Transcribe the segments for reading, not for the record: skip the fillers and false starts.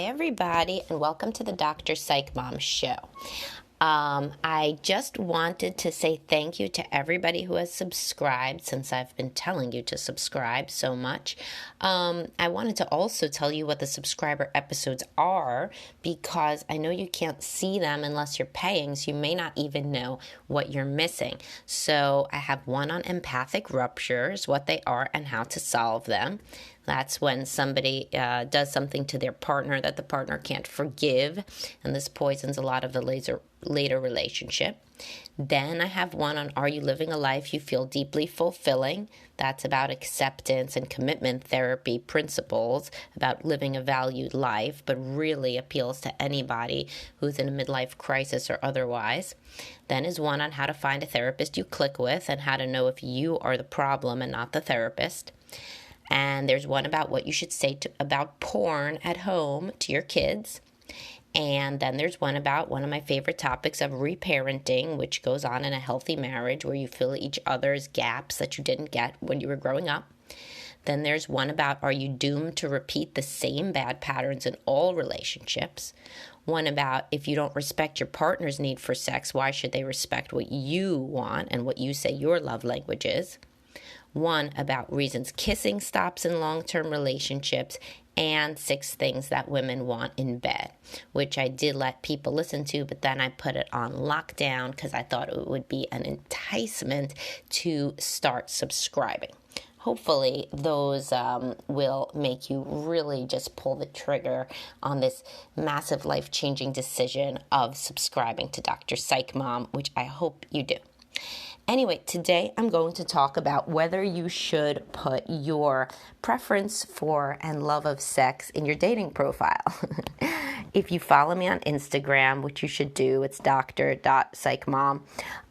Hi, everybody, and welcome to the Dr. Psych Mom Show. I just wanted to say thank you to everybody who has subscribed since I've been telling you to subscribe so much. I wanted to also tell you what the subscriber episodes are because I know you can't see them unless you're paying, so you may not even know what you're missing. So I have one on empathic ruptures, what they are and how to solve them. That's when somebody does something to their partner that the partner can't forgive, and this poisons a lot of the later relationship. Then I have one on are you living a life you feel deeply fulfilling? That's about acceptance and commitment therapy principles, about living a valued life, but really appeals to anybody who's in a midlife crisis or otherwise. Then is one on how to find a therapist you click with and how to know if you are the problem and not the therapist. And there's one about what you should say about porn at home to your kids. And then there's one about one of my favorite topics of reparenting, which goes on in a healthy marriage where you fill each other's gaps that you didn't get when you were growing up. Then there's one about are you doomed to repeat the same bad patterns in all relationships? One about if you don't respect your partner's need for sex, why should they respect what you want and what you say your love language is? One about reasons kissing stops in long-term relationships, and 6 things that women want in bed, which I did let people listen to, but then I put it on lockdown because I thought it would be an enticement to start subscribing. Hopefully those will make you really just pull the trigger on this massive life-changing decision of subscribing to Dr. Psych Mom, which I hope you do. Anyway, today I'm going to talk about whether you should put your preference for and love of sex in your dating profile. If you follow me on Instagram, which you should do, it's dr.psychmom.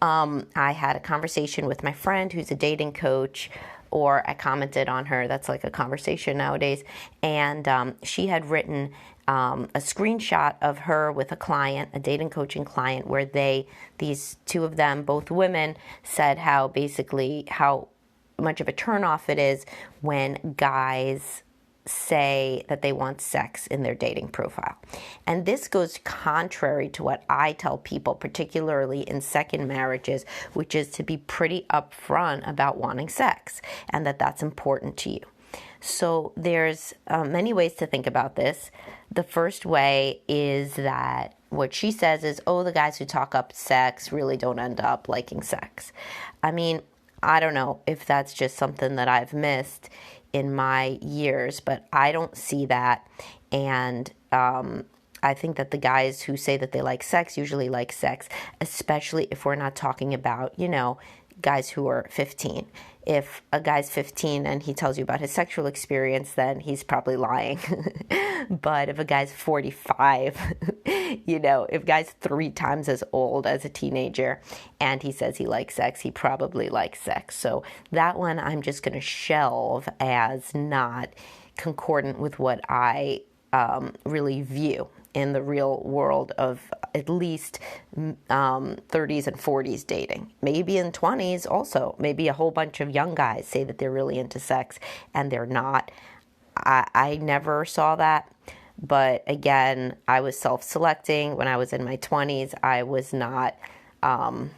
I had a conversation with my friend who's a dating coach, or I commented on her. That's like a conversation nowadays. And she had written a screenshot of her with a client, a dating coaching client, where these two of them, both women, said how much of a turnoff it is when guys say that they want sex in their dating profile. And this goes contrary to what I tell people, particularly in second marriages, which is to be pretty upfront about wanting sex and that that's important to you. So there's many ways to think about this. The first way is that what she says is, the guys who talk up sex really don't end up liking sex. I mean, I don't know if that's just something that I've missed in my years, but I don't see that. And I think that the guys who say that they like sex usually like sex, especially if we're not talking about, guys who are 15. If a guy's 15 and he tells you about his sexual experience, then he's probably lying. But if a guy's 45, if guy's 3 times as old as a teenager and he says he likes sex, he probably likes sex. So that one I'm just going to shelve as not concordant with what I really view in the real world of at least 30s and 40s dating. Maybe in 20s also. Maybe a whole bunch of young guys say that they're really into sex and they're not. I never saw that. But again, I was self-selecting. When I was in my 20s, I was not a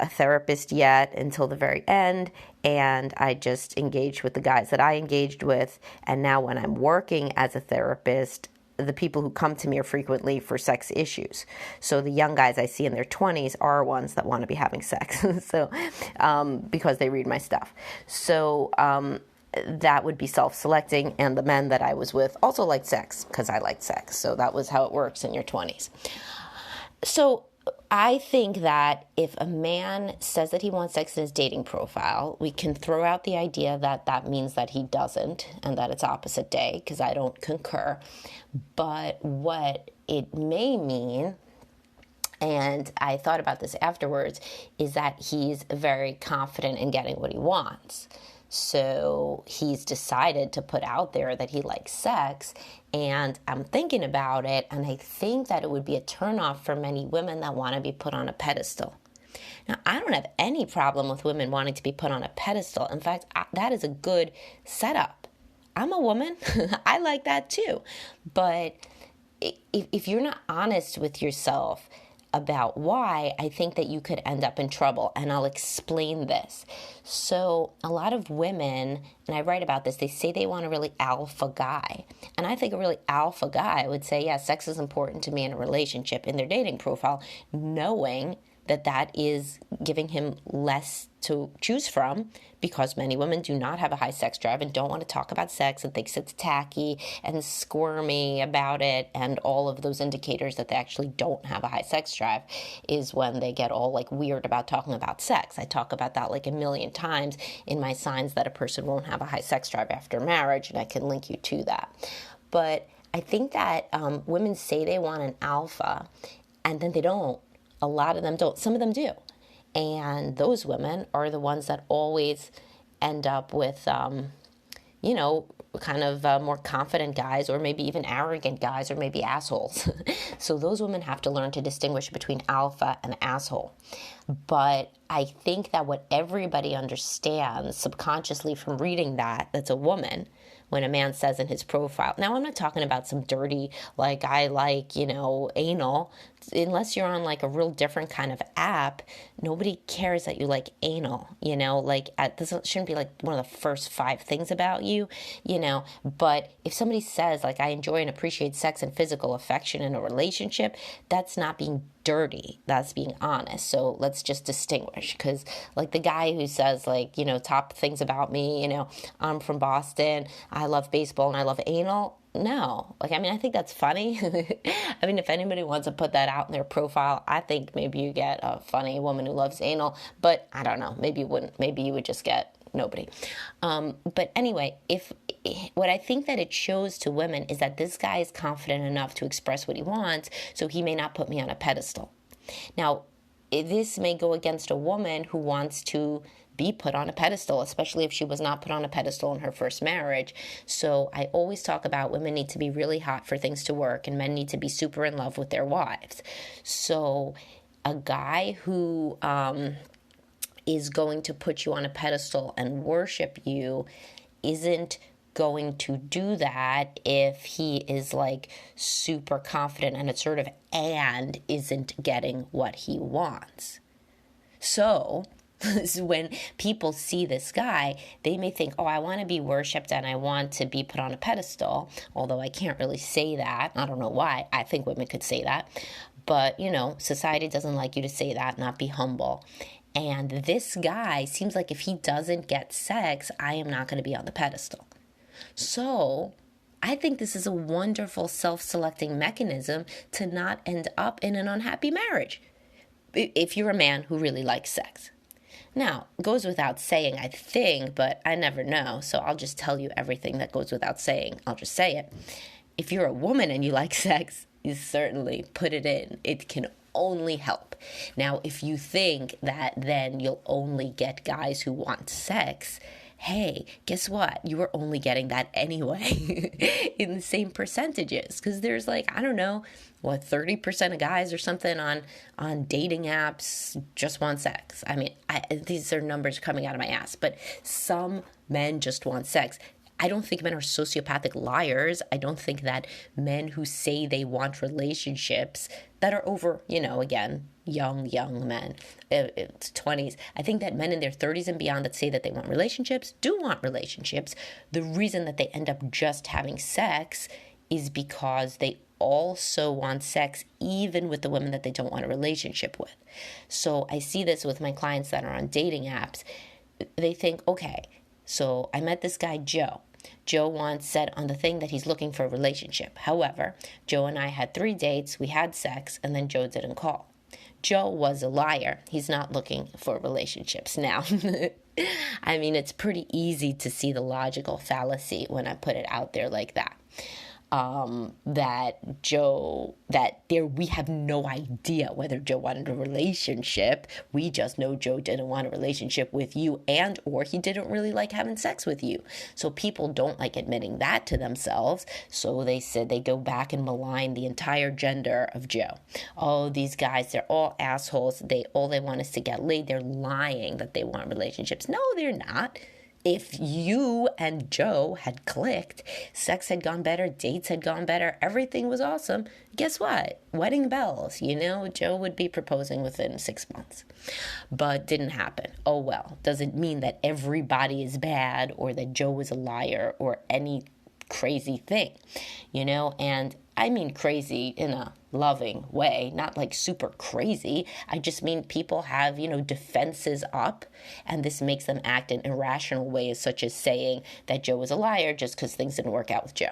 therapist yet until the very end, and I just engaged with the guys that I engaged with. And now when I'm working as a therapist, the people who come to me are frequently for sex issues. So the young guys I see in their 20s are ones that want to be having sex. So because they read my stuff. So that would be self-selecting, and the men that I was with also liked sex because I liked sex. So that was how it works in your 20s. So I think that if a man says that he wants sex in his dating profile, we can throw out the idea that that means that he doesn't and that it's opposite day, because I don't concur. But what it may mean, and I thought about this afterwards, is that he's very confident in getting what he wants. So he's decided to put out there that he likes sex, and I'm thinking about it, and I think that it would be a turnoff for many women that want to be put on a pedestal. Now, I don't have any problem with women wanting to be put on a pedestal. In fact, that is a good setup. I'm a woman. I like that too. But if you're not honest with yourself about why, I think that you could end up in trouble. And I'll explain this. So, a lot of women, and I write about this, they say they want a really alpha guy. And I think a really alpha guy would say, yeah, sex is important to me in a relationship in their dating profile, knowing that that is giving him less to choose from, because many women do not have a high sex drive and don't want to talk about sex and thinks it's tacky and squirmy about it, and all of those indicators that they actually don't have a high sex drive is when they get all like weird about talking about sex. I talk about that like a million times in my signs that a person won't have a high sex drive after marriage, and I can link you to that. But I think that women say they want an alpha and then they don't. A lot of them don't. Some of them do. And those women are the ones that always end up with, kind of more confident guys, or maybe even arrogant guys, or maybe assholes. So those women have to learn to distinguish between alpha and asshole. But I think that what everybody understands subconsciously from reading that's a woman, when a man says in his profile. Now, I'm not talking about some dirty, like, I like, anal. Unless you're on like a real different kind of app, nobody cares that you like anal, this shouldn't be like one of the first 5 things about you, but if somebody says like, I enjoy and appreciate sex and physical affection in a relationship, that's not being dirty, that's being honest. So let's just distinguish, because like the guy who says like, top things about me, I'm from Boston, I love baseball and I love anal. No, I think that's funny. If anybody wants to put that out in their profile, I think maybe you get a funny woman who loves anal, but I don't know, maybe you wouldn't, maybe you would just get nobody. But anyway, what I think that it shows to women is that this guy is confident enough to express what he wants, so he may not put me on a pedestal. Now, this may go against a woman who wants to be put on a pedestal, especially if she was not put on a pedestal in her first marriage. So I always talk about women need to be really hot for things to work, and men need to be super in love with their wives. So a guy who is going to put you on a pedestal and worship you isn't going to do that if he is like super confident and assertive and isn't getting what he wants. So when people see this guy, they may think, oh, I want to be worshipped and I want to be put on a pedestal, although I can't really say that. I don't know why. I think women could say that. But, society doesn't like you to say that, not be humble. And this guy seems like if he doesn't get sex, I am not going to be on the pedestal. So I think this is a wonderful self-selecting mechanism to not end up in an unhappy marriage if you're a man who really likes sex. Now, it goes without saying, I think, but I never know, so I'll just tell you everything that goes without saying. I'll just say it. If you're a woman and you like sex, you certainly put it in. It can only help. Now, if you think that then you'll only get guys who want sex, hey, guess what? You are only getting that anyway in the same percentages, because there's 30% of guys or something on dating apps just want sex. These are numbers coming out of my ass, but some men just want sex. I don't think men are sociopathic liars. I don't think that men who say they want relationships that are over, again, young men, 20s. I think that men in their 30s and beyond that say that they want relationships do want relationships. The reason that they end up just having sex is because they also want sex even with the women that they don't want a relationship with. So I see this with my clients that are on dating apps. They think, okay, so I met this guy, Joe. Joe once said on the thing that he's looking for a relationship. However, Joe and I had 3 dates, we had sex, and then Joe didn't call. Joe was a liar. He's not looking for relationships now. It's pretty easy to see the logical fallacy when I put it out there like that. We have no idea whether Joe wanted a relationship. We just know Joe didn't want a relationship with you, and or he didn't really like having sex with you. So people don't like admitting that to themselves. So they said they go back and malign the entire gender of Joe. Oh, these guys, they're all assholes. All they want is to get laid. They're lying that they want relationships. No, they're not. if you and Joe had clicked, sex had gone better, dates had gone better, everything was awesome, guess what? Wedding bells, Joe would be proposing within 6 months. But didn't happen. Oh well. Doesn't mean that everybody is bad or that Joe was a liar or any crazy thing, and I mean crazy in a loving way, not like super crazy. I just mean people have, defenses up, and this makes them act in irrational ways, such as saying that Joe was a liar just because things didn't work out with Joe.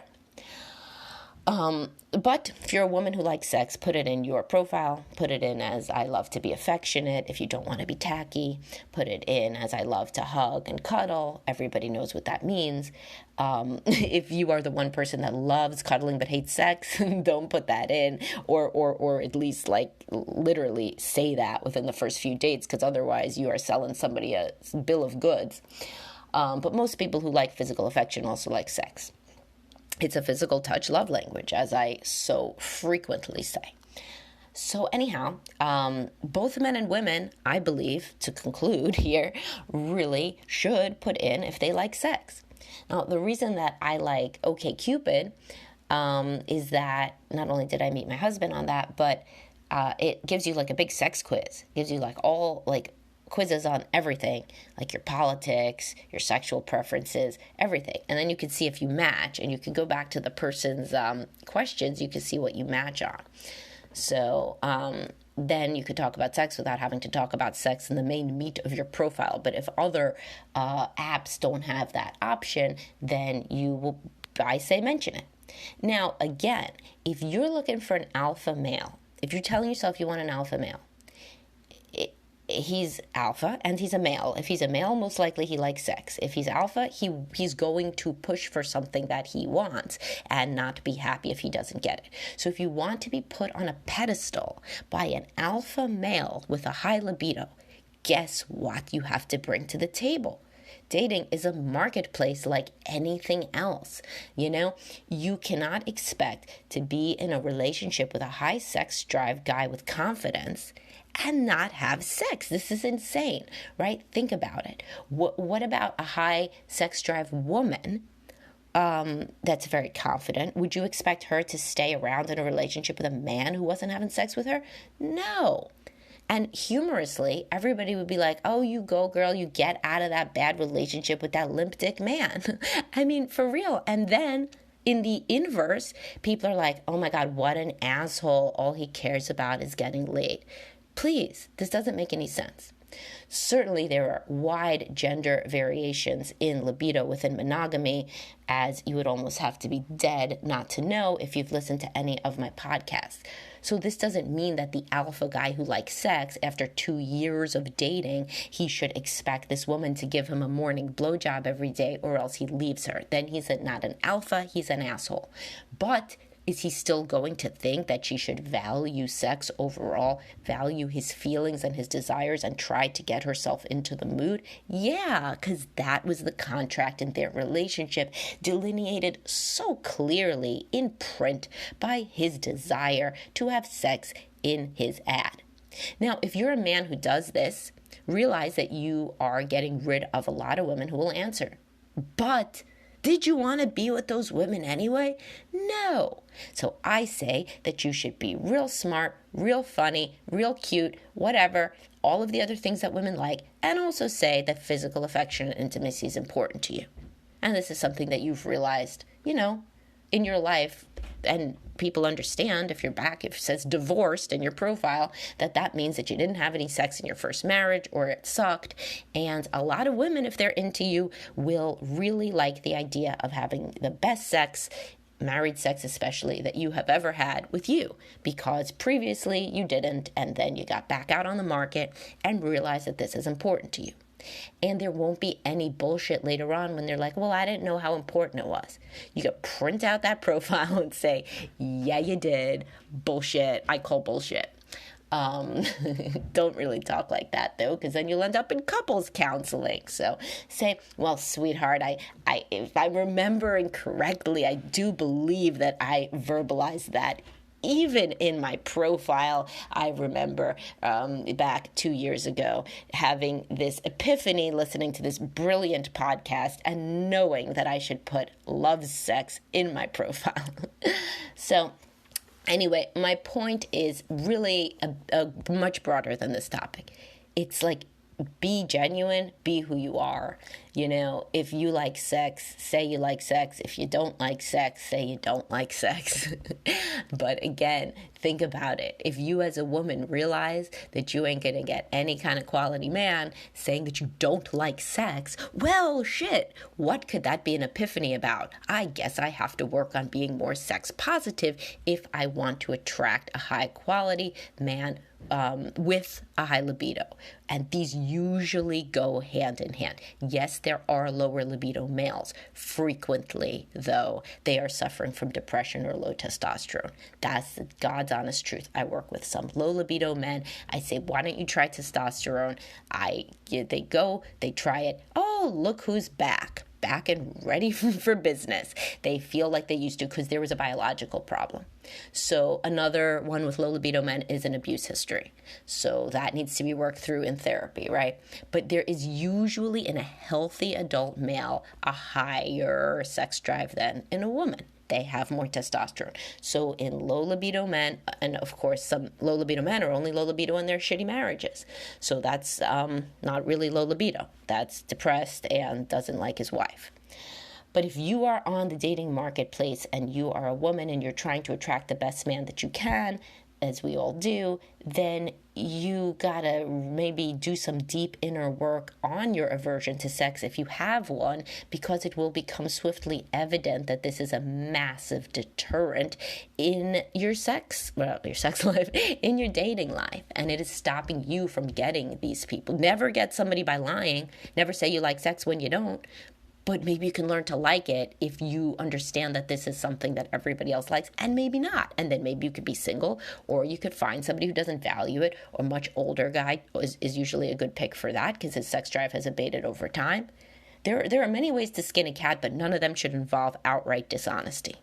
But if you're a woman who likes sex, put it in your profile. Put it in as I love to be affectionate. If you don't want to be tacky, put it in as I love to hug and cuddle. Everybody knows what that means. If you are the one person that loves cuddling but hates sex, don't put that in, or at least like literally say that within the first few dates, because otherwise you are selling somebody a bill of goods. But most people who like physical affection also like sex. It's a physical touch love language, as I so frequently say. So anyhow, both men and women, I believe, to conclude here, really should put in if they like sex. Now, the reason that I like OkCupid is that not only did I meet my husband on that, but it gives you like a big sex quiz. It gives you like all like quizzes on everything, like your politics, your sexual preferences, everything. And then you can see if you match, and you can go back to the person's questions, you can see what you match on. So then you could talk about sex without having to talk about sex in the main meat of your profile. But if other apps don't have that option, then you will, I say, mention it. Now, again, if you're looking for an alpha male, if you're telling yourself you want an alpha male, he's alpha and he's a male. If he's a male, most likely he likes sex. If he's alpha, he's going to push for something that he wants and not be happy if he doesn't get it. So if you want to be put on a pedestal by an alpha male with a high libido, guess what you have to bring to the table? Dating is a marketplace like anything else. You cannot expect to be in a relationship with a high sex drive guy with confidence and not have sex. This is insane, right? Think about it. What about a high sex drive woman that's very confident? Would you expect her to stay around in a relationship with a man who wasn't having sex with her? No. And humorously, everybody would be like, oh, you go, girl, you get out of that bad relationship with that limp dick man. I mean, for real. And then in the inverse, people are like, oh my God, what an asshole. All he cares about is getting laid. Please, this doesn't make any sense. Certainly, there are wide gender variations in libido within monogamy, as you would almost have to be dead not to know if you've listened to any of my podcasts. So this doesn't mean that the alpha guy who likes sex, after 2 years of dating, he should expect this woman to give him a morning blowjob every day or else he leaves her. Then he's not an alpha, he's an asshole. But is he still going to think that she should value sex overall, value his feelings and his desires, and try to get herself into the mood? Yeah, because that was the contract in their relationship, delineated so clearly in print by his desire to have sex in his ad. Now, if you're a man who does this, realize that you are getting rid of a lot of women who will answer. But did you want to be with those women anyway? No. So I say that you should be real smart, real funny, real cute, whatever, all of the other things that women like, and also say that physical affection and intimacy is important to you. And this is something that you've realized, in your life, and people understand if it says divorced in your profile, that means that you didn't have any sex in your first marriage or it sucked. And a lot of women, if they're into you, will really like the idea of having the best sex, married sex especially, that you have ever had with you, because previously you didn't, and then you got back out on the market and realized that this is important to you. And there won't be any bullshit later on when they're like, well, I didn't know how important it was. You can print out that profile and say, yeah, you did. Bullshit. I call bullshit. Don't really talk like that, though, because then you'll end up in couples counseling. So say, well, sweetheart, if I'm remembering correctly, I do believe that I verbalized that even in my profile, I remember back 2 years ago having this epiphany, listening to this brilliant podcast and knowing that I should put love sex in my profile. So anyway, my point is really a much broader than this topic. It's like, be genuine, be who you are. If you like sex, say you like sex. If you don't like sex, say you don't like sex. But again, think about it. If you as a woman realize that you ain't gonna get any kind of quality man saying that you don't like sex, well, shit, what could that be an epiphany about? I guess I have to work on being more sex positive if I want to attract a high quality man with a high libido. And these usually go hand in hand. Yes, there are lower libido males. Frequently, though, they are suffering from depression or low testosterone. That's God's honest truth. I work with some low libido men. I say, why don't you try testosterone? They go, they try it. Oh, look who's back and ready for business. They feel like they used to because there was a biological problem. So another one with low libido men is an abuse history. So that needs to be worked through in therapy, right? But there is usually in a healthy adult male a higher sex drive than in a woman. They have more testosterone. So in low libido men, and of course some low libido men are only low libido in their shitty marriages. So that's not really low libido. That's depressed and doesn't like his wife. But if you are on the dating marketplace and you are a woman and you're trying to attract the best man that you can, as we all do, then you gotta maybe do some deep inner work on your aversion to sex if you have one, because it will become swiftly evident that this is a massive deterrent in your sex life, in your dating life, and it is stopping you from getting these people. Never get somebody by lying. Never say you like sex when you don't. But maybe you can learn to like it if you understand that this is something that everybody else likes, and maybe not. And then maybe you could be single, or you could find somebody who doesn't value it, or a much older guy is usually a good pick for that because his sex drive has abated over time. There are many ways to skin a cat, but none of them should involve outright dishonesty.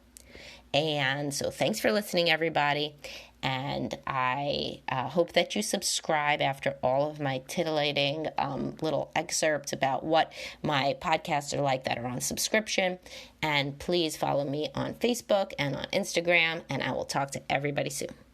And so thanks for listening, everybody. And I hope that you subscribe after all of my titillating little excerpts about what my podcasts are like that are on subscription. And please follow me on Facebook and on Instagram, and I will talk to everybody soon.